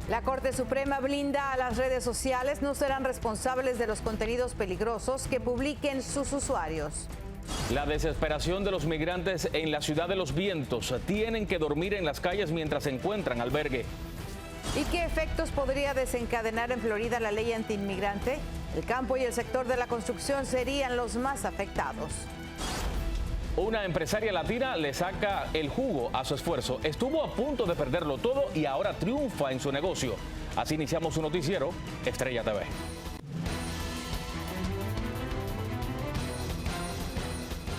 La Corte Suprema blinda a las redes sociales, no serán responsables de los contenidos peligrosos que publiquen sus usuarios. La desesperación de los migrantes en la Ciudad de los Vientos. Tienen que dormir en las calles mientras encuentran albergue. ¿Y qué efectos podría desencadenar en Florida la ley antiinmigrante? El campo y el sector de la construcción serían los más afectados. Una empresaria latina le saca el jugo a su esfuerzo. Estuvo a punto de perderlo todo y ahora triunfa en su negocio. Así iniciamos su noticiero, Estrella TV.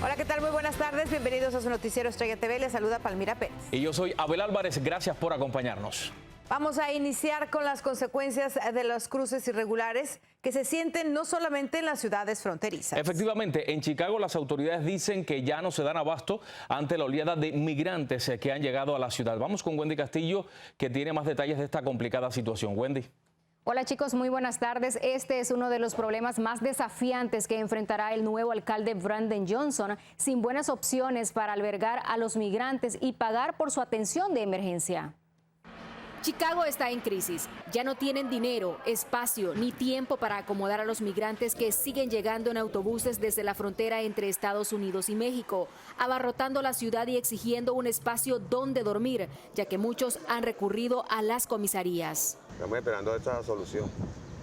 Hola, ¿qué tal? Muy buenas tardes. Bienvenidos a su noticiero Estrella TV. Les saluda Palmira Pérez. Y yo soy Abel Álvarez. Gracias por acompañarnos. Vamos a iniciar con las consecuencias de los cruces irregulares que se sienten no solamente en las ciudades fronterizas. Efectivamente, en Chicago las autoridades dicen que ya no se dan abasto ante la oleada de migrantes que han llegado a la ciudad. Vamos con Wendy Castillo, que tiene más detalles de esta complicada situación. Wendy. Hola chicos, muy buenas tardes. Este es uno de los problemas más desafiantes que enfrentará el nuevo alcalde Brandon Johnson, sin buenas opciones para albergar a los migrantes y pagar por su atención de emergencia. Chicago está en crisis. Ya no tienen dinero, espacio ni tiempo para acomodar a los migrantes que siguen llegando en autobuses desde la frontera entre Estados Unidos y México, abarrotando la ciudad y exigiendo un espacio donde dormir, ya que muchos han recurrido a las comisarías. Estamos esperando esta solución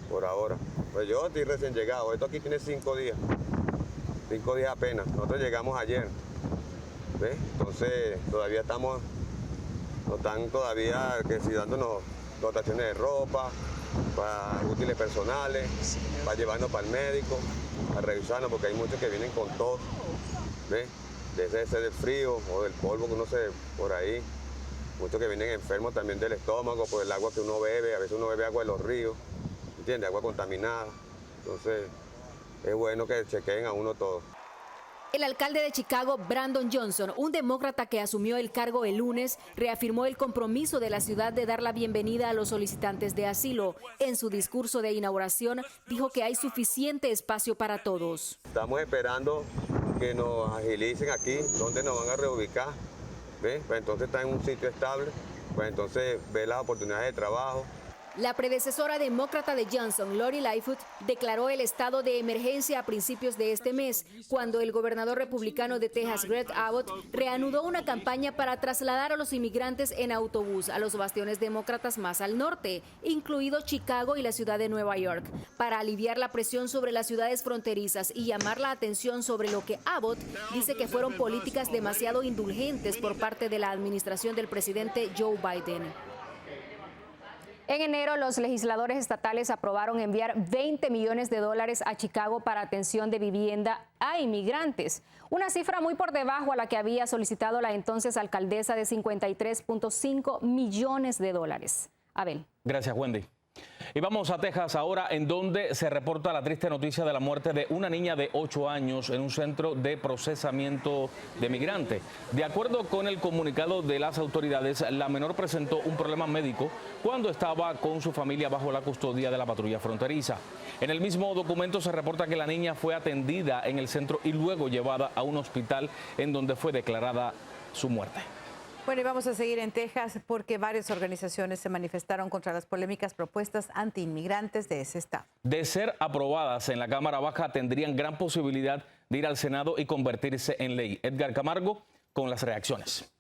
por ahora. Pues yo estoy recién llegado. Esto aquí tiene 5 días. 5 días apenas. Nosotros llegamos ayer. ¿Ves? Entonces todavía estamos... Nos están todavía que si dándonos dotaciones de ropa, para útiles personales, para llevarnos para el médico, para revisarnos, porque hay muchos que vienen con tos, ¿ves? De ese del frío o del polvo que uno se por ahí. Muchos que vienen enfermos también del estómago por el agua que uno bebe. A veces uno bebe agua de los ríos, ¿entiendes? Agua contaminada. Entonces es bueno que chequeen a uno todo. El alcalde de Chicago, Brandon Johnson, un demócrata que asumió el cargo el lunes, reafirmó el compromiso de la ciudad de dar la bienvenida a los solicitantes de asilo. En su discurso de inauguración, dijo que hay suficiente espacio para todos. Estamos esperando que nos agilicen aquí, donde nos van a reubicar. ¿Ves? Pues entonces está en un sitio estable, pues entonces ve las oportunidades de trabajo. La predecesora demócrata de Johnson, Lori Lightfoot, declaró el estado de emergencia a principios de este mes, cuando el gobernador republicano de Texas, Greg Abbott, reanudó una campaña para trasladar a los inmigrantes en autobús a los bastiones demócratas más al norte, incluido Chicago y la ciudad de Nueva York, para aliviar la presión sobre las ciudades fronterizas y llamar la atención sobre lo que Abbott dice que fueron políticas demasiado indulgentes por parte de la administración del presidente Joe Biden. En enero, los legisladores estatales aprobaron enviar $20 millones a Chicago para atención de vivienda a inmigrantes, una cifra muy por debajo a la que había solicitado la entonces alcaldesa de $53.5 millones. Abel. Gracias, Wendy. Y vamos a Texas ahora, en donde se reporta la triste noticia de la muerte de una niña de 8 años en un centro de procesamiento de migrantes. De acuerdo con el comunicado de las autoridades, la menor presentó un problema médico cuando estaba con su familia bajo la custodia de la patrulla fronteriza. En el mismo documento se reporta que la niña fue atendida en el centro y luego llevada a un hospital en donde fue declarada su muerte. Bueno, y vamos a seguir en Texas porque varias organizaciones se manifestaron contra las polémicas propuestas antiinmigrantes de ese estado. De ser aprobadas en la Cámara Baja, tendrían gran posibilidad de ir al Senado y convertirse en ley. Edgar Camargo con las reacciones.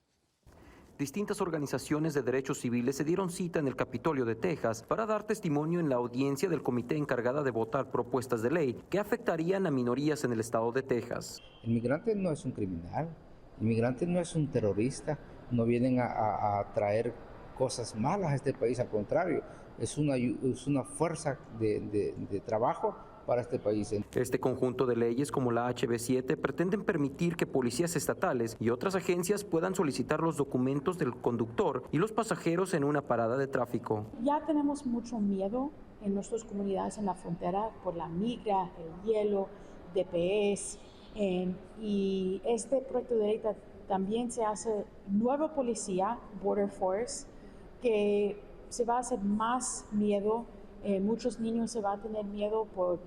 Distintas organizaciones de derechos civiles se dieron cita en el Capitolio de Texas para dar testimonio en la audiencia del comité encargada de votar propuestas de ley que afectarían a minorías en el estado de Texas. El migrante no es un criminal, el migrante no es un terrorista. No vienen a traer cosas malas a este país, al contrario, es una fuerza de trabajo para este país. Este conjunto de leyes como la HB 7 pretenden permitir que policías estatales y otras agencias puedan solicitar los documentos del conductor y los pasajeros en una parada de tráfico. Ya tenemos mucho miedo en nuestras comunidades en la frontera por la migra, el hielo, DPS, y este proyecto de ley también se hace nueva policía, Border Force, que se va a hacer más miedo. Muchos niños se van a tener miedo por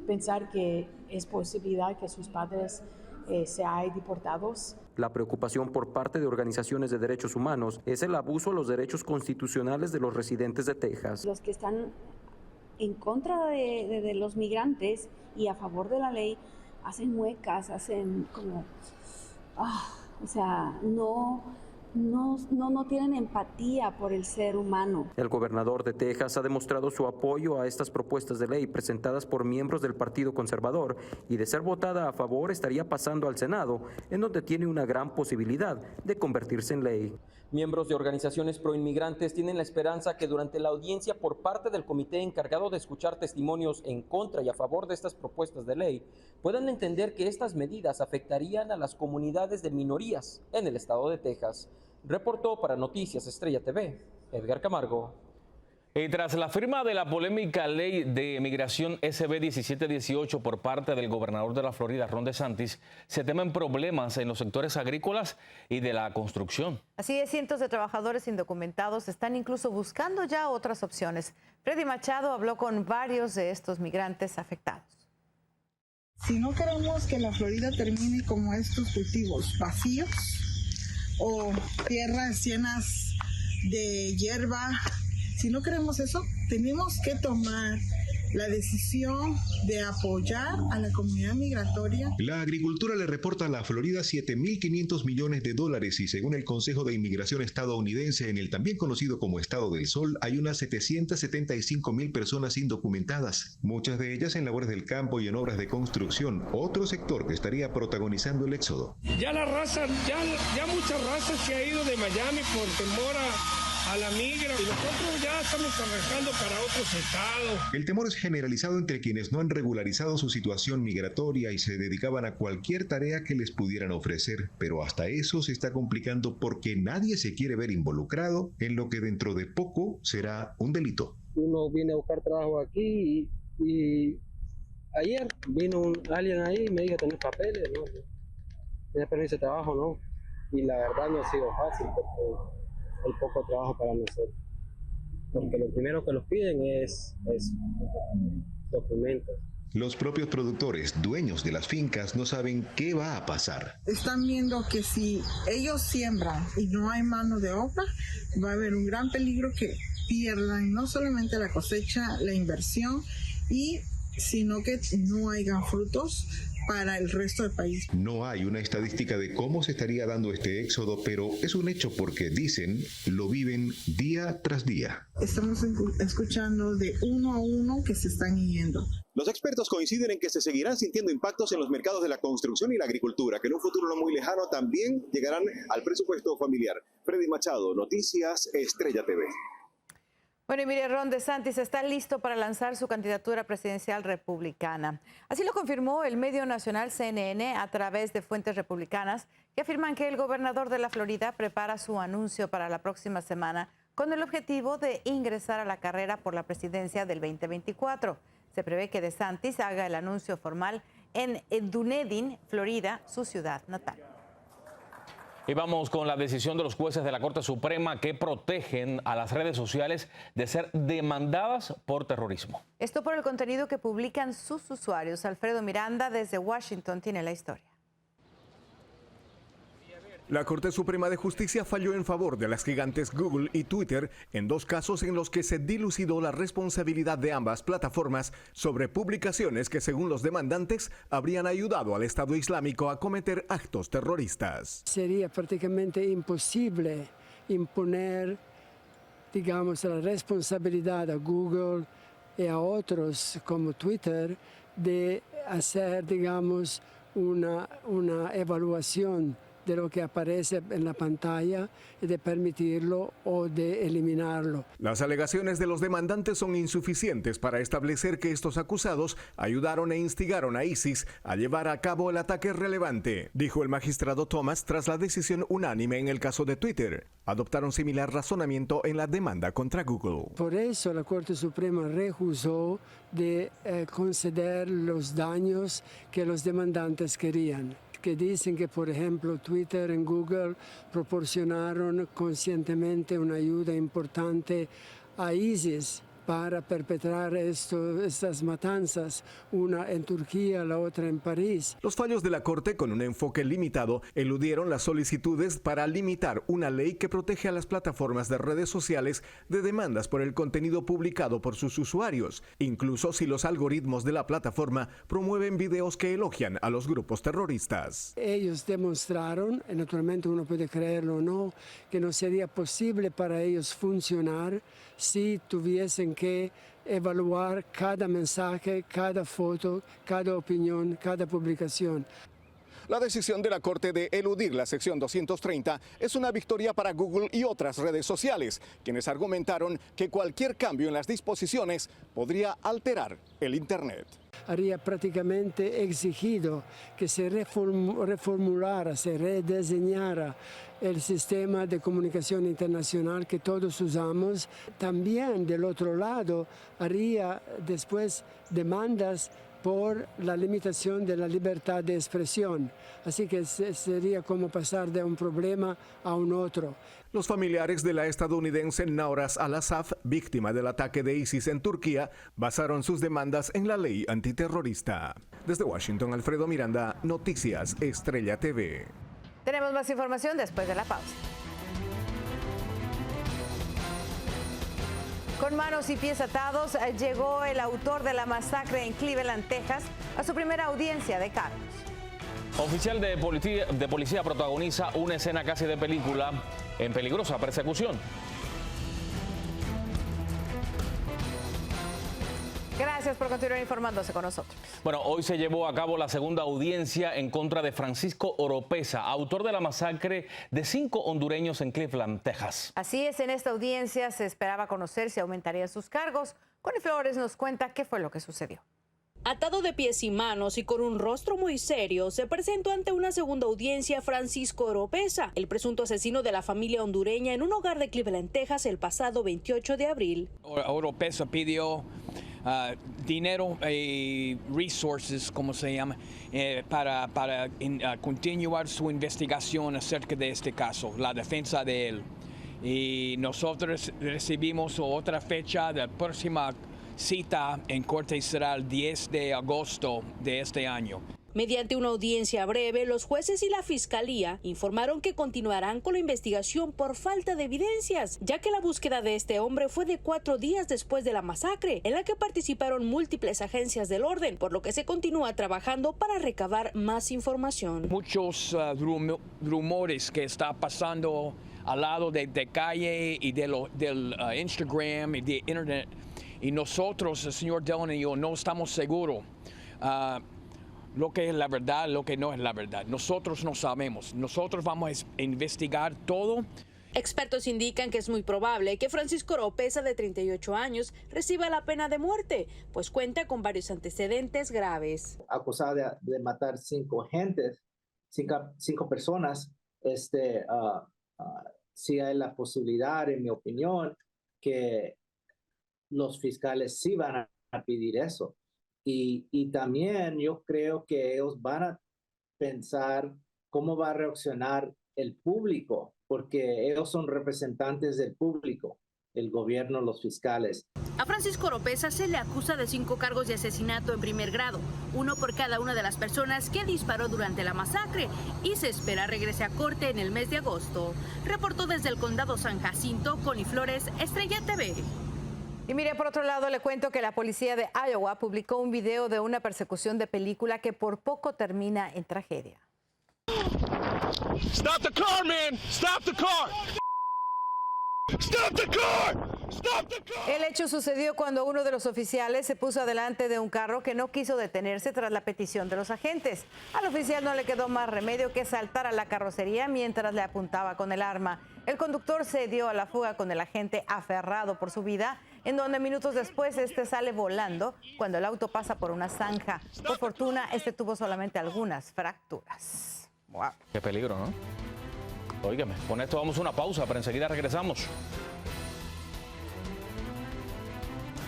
pensar que es posibilidad que sus padres sean deportados. La preocupación por parte de organizaciones de derechos humanos es el abuso a los derechos constitucionales de los residentes de Texas. Los que están en contra de los migrantes y a favor de la ley hacen muecas, hacen como, o sea, no tienen empatía por el ser humano. El gobernador de Texas ha demostrado su apoyo a estas propuestas de ley presentadas por miembros del Partido Conservador y de ser votada a favor estaría pasando al Senado, en donde tiene una gran posibilidad de convertirse en ley. Miembros de organizaciones proinmigrantes tienen la esperanza que durante la audiencia por parte del comité encargado de escuchar testimonios en contra y a favor de estas propuestas de ley, puedan entender que estas medidas afectarían a las comunidades de minorías en el estado de Texas. Reportó para Noticias Estrella TV, Edgar Camargo. Y tras la firma de la polémica ley de migración SB 1718 por parte del gobernador de la Florida, Ron DeSantis, se temen problemas en los sectores agrícolas y de la construcción. Así es, cientos de trabajadores indocumentados están incluso buscando ya otras opciones. Freddy Machado habló con varios de estos migrantes afectados. Si no queremos que la Florida termine como estos cultivos vacíos o tierras llenas de hierba, si no queremos eso, tenemos que tomar la decisión de apoyar a la comunidad migratoria. La agricultura le reporta a la Florida $7.500 millones y según el Consejo de Inmigración estadounidense, en el también conocido como Estado del Sol, hay unas 775,000 personas indocumentadas, muchas de ellas en labores del campo y en obras de construcción, otro sector que estaría protagonizando el éxodo. Ya la raza, ya muchas razas se ha ido de Miami por temor a la migra y nosotros ya estamos trabajando para otros estados. El temor es generalizado entre quienes no han regularizado su situación migratoria y se dedicaban a cualquier tarea que les pudieran ofrecer, pero hasta eso se está complicando porque nadie se quiere ver involucrado en lo que dentro de poco será un delito. Uno viene a buscar trabajo aquí y ayer vino alguien ahí y me dijo tener papeles, ¿no? Tiene permiso de trabajo, ¿no? Y la verdad no ha sido fácil porque hay poco trabajo para nosotros, porque lo primero que nos piden es documentos. Los propios productores, dueños de las fincas, no saben qué va a pasar. Están viendo que si ellos siembran y no hay mano de obra, va a haber un gran peligro que pierdan no solamente la cosecha, la inversión, sino que no hayan frutos para el resto del país. No hay una estadística de cómo se estaría dando este éxodo, pero es un hecho porque dicen, lo viven día tras día. Estamos escuchando de uno a uno que se están yendo. Los expertos coinciden en que se seguirán sintiendo impactos en los mercados de la construcción y la agricultura, que en un futuro no muy lejano también llegarán al presupuesto familiar. Freddy Machado, Noticias Estrella TV. Bueno, y mire, Ron DeSantis está listo para lanzar su candidatura presidencial republicana. Así lo confirmó el medio nacional CNN a través de fuentes republicanas que afirman que el gobernador de la Florida prepara su anuncio para la próxima semana con el objetivo de ingresar a la carrera por la presidencia del 2024. Se prevé que DeSantis haga el anuncio formal en Dunedin, Florida, su ciudad natal. Y vamos con la decisión de los jueces de la Corte Suprema que protegen a las redes sociales de ser demandadas por terrorismo. Esto por el contenido que publican sus usuarios. Alfredo Miranda desde Washington tiene la historia. La Corte Suprema de Justicia falló en favor de las gigantes Google y Twitter en dos casos en los que se dilucidó la responsabilidad de ambas plataformas sobre publicaciones que, según los demandantes, habrían ayudado al Estado Islámico a cometer actos terroristas. Sería prácticamente imposible imponer, digamos, la responsabilidad a Google y a otros como Twitter de hacer, digamos, una evaluación de lo que aparece en la pantalla y de permitirlo o de eliminarlo. Las alegaciones de los demandantes son insuficientes para establecer que estos acusados ayudaron e instigaron a ISIS a llevar a cabo el ataque relevante, dijo el magistrado Thomas tras la decisión unánime en el caso de Twitter. Adoptaron similar razonamiento en la demanda contra Google. Por eso la Corte Suprema rehusó de conceder los daños que los demandantes querían, que dicen que, por ejemplo, Twitter y Google proporcionaron conscientemente una ayuda importante a ISIS para perpetrar estas matanzas, una en Turquía, la otra en París. Los fallos de la Corte, con un enfoque limitado, eludieron las solicitudes para limitar una ley que protege a las plataformas de redes sociales de demandas por el contenido publicado por sus usuarios, incluso si los algoritmos de la plataforma promueven videos que elogian a los grupos terroristas. Ellos demostraron, y naturalmente uno puede creerlo o no, que no sería posible para ellos funcionar si tuviesen que evaluar cada mensaje, cada foto, cada opinión, cada publicación. La decisión de la Corte de eludir la sección 230 es una victoria para Google y otras redes sociales, quienes argumentaron que cualquier cambio en las disposiciones podría alterar el Internet. Haría prácticamente exigido que se reformulara, se rediseñara el sistema de comunicación internacional que todos usamos. También del otro lado haría después demandas por la limitación de la libertad de expresión. Así que sería como pasar de un problema a un otro. Los familiares de la estadounidense Nauras Al-Asaf, víctima del ataque de ISIS en Turquía, basaron sus demandas en la ley antiterrorista. Desde Washington, Alfredo Miranda, Noticias Estrella TV. Tenemos más información después de la pausa. Con manos y pies atados, llegó el autor de la masacre en Cleveland, Texas, a su primera audiencia de cargos. Oficial de policía protagoniza una escena casi de película en peligrosa persecución. Gracias por continuar informándose con nosotros. Bueno, hoy se llevó a cabo la segunda audiencia en contra de Francisco Oropeza, autor de la masacre de 5 hondureños en Cleveland, Texas. Así es, en esta audiencia se esperaba conocer si aumentarían sus cargos. Connie Flores nos cuenta qué fue lo que sucedió. Atado de pies y manos y con un rostro muy serio, se presentó ante una segunda audiencia Francisco Oropeza, el presunto asesino de la familia hondureña en un hogar de Cleveland, Texas, el pasado 28 de abril. Oropeza pidió dinero y resources, como se llama, para continuar su investigación acerca de este caso, la defensa de él. Y nosotros recibimos otra fecha de próxima cita en corte será el 10 de agosto de este año. Mediante una audiencia breve, los jueces y la fiscalía informaron que continuarán con la investigación por falta de evidencias, ya que la búsqueda de este hombre fue de 4 días después de la masacre, en la que participaron múltiples agencias del orden, por lo que se continúa trabajando para recabar más información. Muchos rumores que está pasando al lado de calle y del Instagram y de Internet. Y nosotros, el señor Dillon y yo, no estamos seguros lo que es la verdad, lo que no es la verdad. Nosotros no sabemos. Nosotros vamos a investigar todo. Expertos indican que es muy probable que Francisco Oropeza, de 38 años, reciba la pena de muerte, pues cuenta con varios antecedentes graves. Acusado de matar 5 personas, sí hay la posibilidad, en mi opinión, que los fiscales sí van a pedir eso. Y también yo creo que ellos van a pensar cómo va a reaccionar el público, porque ellos son representantes del público, el gobierno, los fiscales. A Francisco Oropeza se le acusa de 5 cargos de asesinato en primer grado, 1 por cada una de las personas que disparó durante la masacre, y se espera regrese a corte en el mes de agosto. Reportó desde el condado San Jacinto, Connie Flores, Estrella TV. Y mire, por otro lado, le cuento que la policía de Iowa publicó un video de una persecución de película que por poco termina en tragedia. Stop the car, man! Stop the car! Stop the car! Stop the car! El hecho sucedió cuando uno de los oficiales se puso adelante de un carro que no quiso detenerse tras la petición de los agentes. Al oficial no le quedó más remedio que saltar a la carrocería mientras le apuntaba con el arma. El conductor se dio a la fuga con el agente aferrado por su vida, en donde minutos después este sale volando cuando el auto pasa por una zanja. Por fortuna, este tuvo solamente algunas fracturas. Wow. Qué peligro, ¿no? Óigame, con esto vamos a una pausa, pero enseguida regresamos.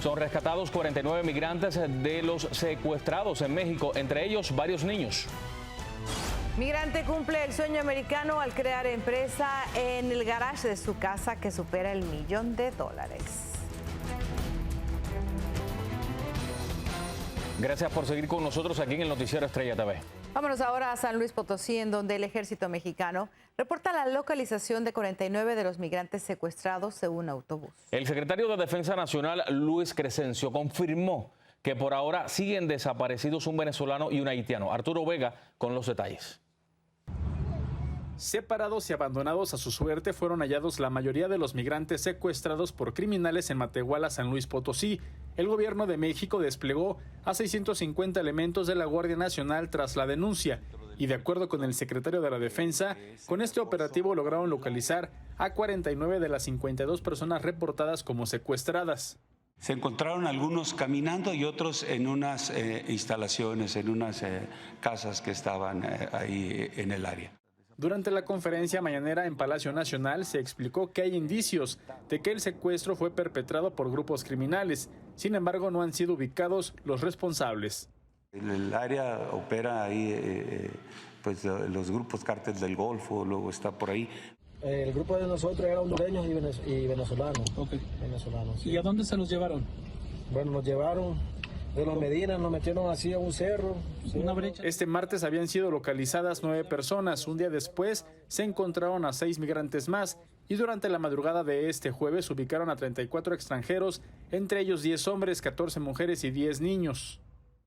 Son rescatados 49 migrantes de los secuestrados en México, entre ellos varios niños. Migrante cumple el sueño americano al crear empresa en el garage de su casa que supera $1 millón. Gracias por seguir con nosotros aquí en el Noticiero Estrella TV. Vámonos ahora a San Luis Potosí, en donde el ejército mexicano reporta la localización de 49 de los migrantes secuestrados en un autobús. El secretario de Defensa Nacional, Luis Crescencio, confirmó que por ahora siguen desaparecidos un venezolano y un haitiano. Arturo Vega con los detalles. Separados y abandonados a su suerte fueron hallados la mayoría de los migrantes secuestrados por criminales en Matehuala, San Luis Potosí. El gobierno de México desplegó a 650 elementos de la Guardia Nacional tras la denuncia. Y de acuerdo con el secretario de la Defensa, con este operativo lograron localizar a 49 de las 52 personas reportadas como secuestradas. Se encontraron algunos caminando y otros en unas instalaciones, en unas casas que estaban ahí en el área. Durante la conferencia mañanera en Palacio Nacional se explicó que hay indicios de que el secuestro fue perpetrado por grupos criminales. Sin embargo, no han sido ubicados los responsables. El área opera ahí, pues los grupos Cártel del Golfo, luego está por ahí. El grupo de nosotros era hondureños y venezolanos. Okay. Venezolanos, sí. ¿Y a dónde se los llevaron? Bueno, nos llevaron de los Medinas, nos metieron así a un cerro. Una brecha. Este martes habían sido localizadas 9 personas. Un día después se encontraron a 6 migrantes más. Y durante la madrugada de este jueves ubicaron a 34 extranjeros, entre ellos 10 hombres, 14 mujeres y 10 niños.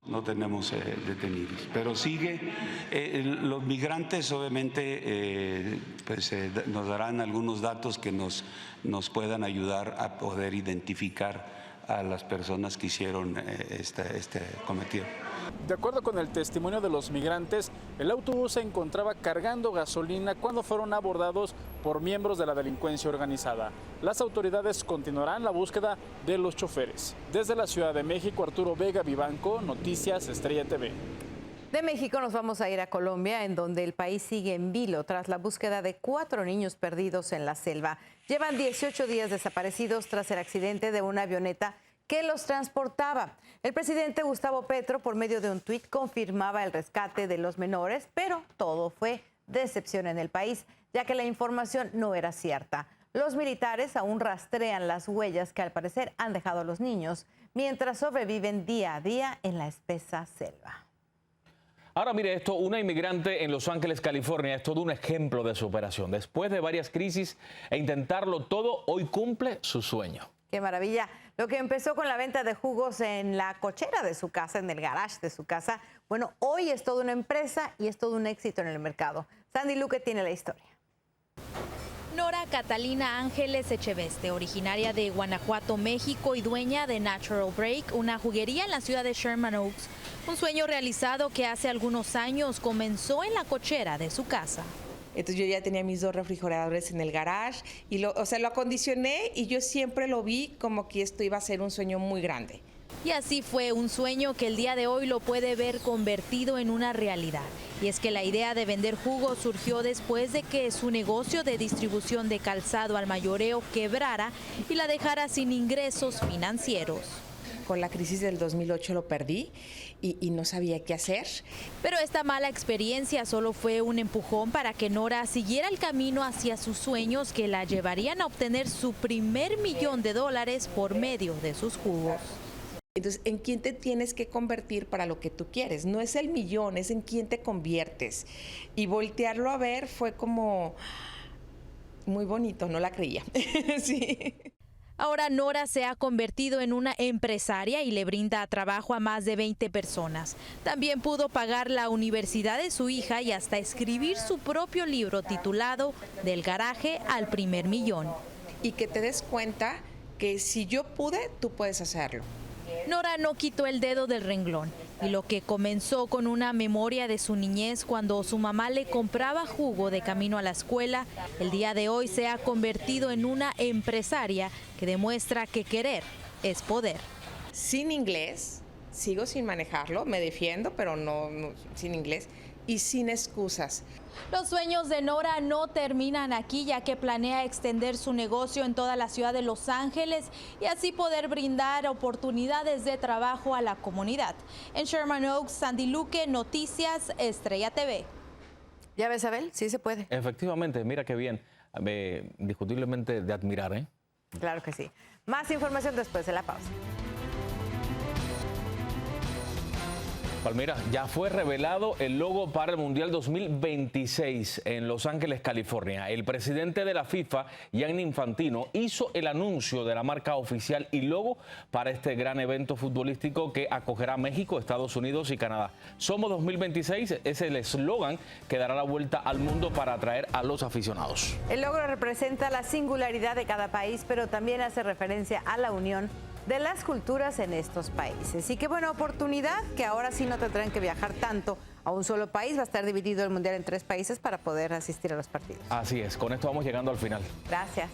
No tenemos detenidos, pero sigue. Los migrantes obviamente nos darán algunos datos que nos puedan ayudar a poder identificar a las personas que hicieron este cometido. De acuerdo con el testimonio de los migrantes, el autobús se encontraba cargando gasolina cuando fueron abordados por miembros de la delincuencia organizada. Las autoridades continuarán la búsqueda de los choferes. Desde la Ciudad de México, Arturo Vega Vivanco, Noticias Estrella TV. De México nos vamos a ir a Colombia, en donde el país sigue en vilo tras la búsqueda de 4 niños perdidos en la selva. Llevan 18 días desaparecidos tras el accidente de una avioneta que los transportaba. El presidente Gustavo Petro, por medio de un tuit, confirmaba el rescate de los menores, pero todo fue decepción en el país, ya que la información no era cierta. Los militares aún rastrean las huellas que al parecer han dejado los niños, mientras sobreviven día a día en la espesa selva. Ahora mire esto, una inmigrante en Los Ángeles, California, es todo un ejemplo de superación. Después de varias crisis e intentarlo todo, hoy cumple su sueño. ¡Qué maravilla! Lo que empezó con la venta de jugos en la cochera de su casa, en el garage de su casa, bueno, hoy es toda una empresa y es todo un éxito en el mercado. Sandy Luque tiene la historia. Nora Catalina Ángeles Echeveste, originaria de Guanajuato, México y dueña de Natural Break, una juguería en la ciudad de Sherman Oaks. Un sueño realizado que hace algunos años comenzó en la cochera de su casa. Entonces yo ya tenía mis 2 refrigeradores en el garage y lo acondicioné y yo siempre lo vi como que esto iba a ser un sueño muy grande. Y así fue un sueño que el día de hoy lo puede ver convertido en una realidad. Y es que la idea de vender jugos surgió después de que su negocio de distribución de calzado al mayoreo quebrara y la dejara sin ingresos financieros. Con la crisis del 2008 lo perdí y no sabía qué hacer. Pero esta mala experiencia solo fue un empujón para que Nora siguiera el camino hacia sus sueños que la llevarían a obtener su primer $1,000,000 por medio de sus jugos. Entonces, ¿en quién te tienes que convertir para lo que tú quieres? No es el millón, es en quién te conviertes. Y voltearlo a ver fue como muy bonito, no la creía. Sí. Ahora Nora se ha convertido en una empresaria y le brinda trabajo a más de 20 personas. También pudo pagar la universidad de su hija y hasta escribir su propio libro titulado Del garaje al primer millón. Y que te des cuenta que si yo pude, tú puedes hacerlo. Nora no quitó el dedo del renglón y lo que comenzó con una memoria de su niñez cuando su mamá le compraba jugo de camino a la escuela, el día de hoy se ha convertido en una empresaria que demuestra que querer es poder. Sin inglés, sigo sin manejarlo, me defiendo, pero no sin inglés y sin excusas. Los sueños de Nora no terminan aquí, ya que planea extender su negocio en toda la ciudad de Los Ángeles y así poder brindar oportunidades de trabajo a la comunidad. En Sherman Oaks, Sandy Luque, Noticias Estrella TV. ¿Ya ves, Abel? Sí se puede. Efectivamente, mira qué bien. Indiscutiblemente de admirar, ¿eh? Claro que sí. Más información después de la pausa. Palmira, ya fue revelado el logo para el Mundial 2026 en Los Ángeles, California. El presidente de la FIFA, Gianni Infantino, hizo el anuncio de la marca oficial y logo para este gran evento futbolístico que acogerá a México, Estados Unidos y Canadá. Somos 2026 es el eslogan que dará la vuelta al mundo para atraer a los aficionados. El logo representa la singularidad de cada país, pero también hace referencia a la unión de las culturas en estos países. Y qué buena oportunidad que ahora sí no tendrán que viajar tanto a un solo país. Va a estar dividido el Mundial en 3 países para poder asistir a los partidos. Así es, con esto vamos llegando al final. Gracias.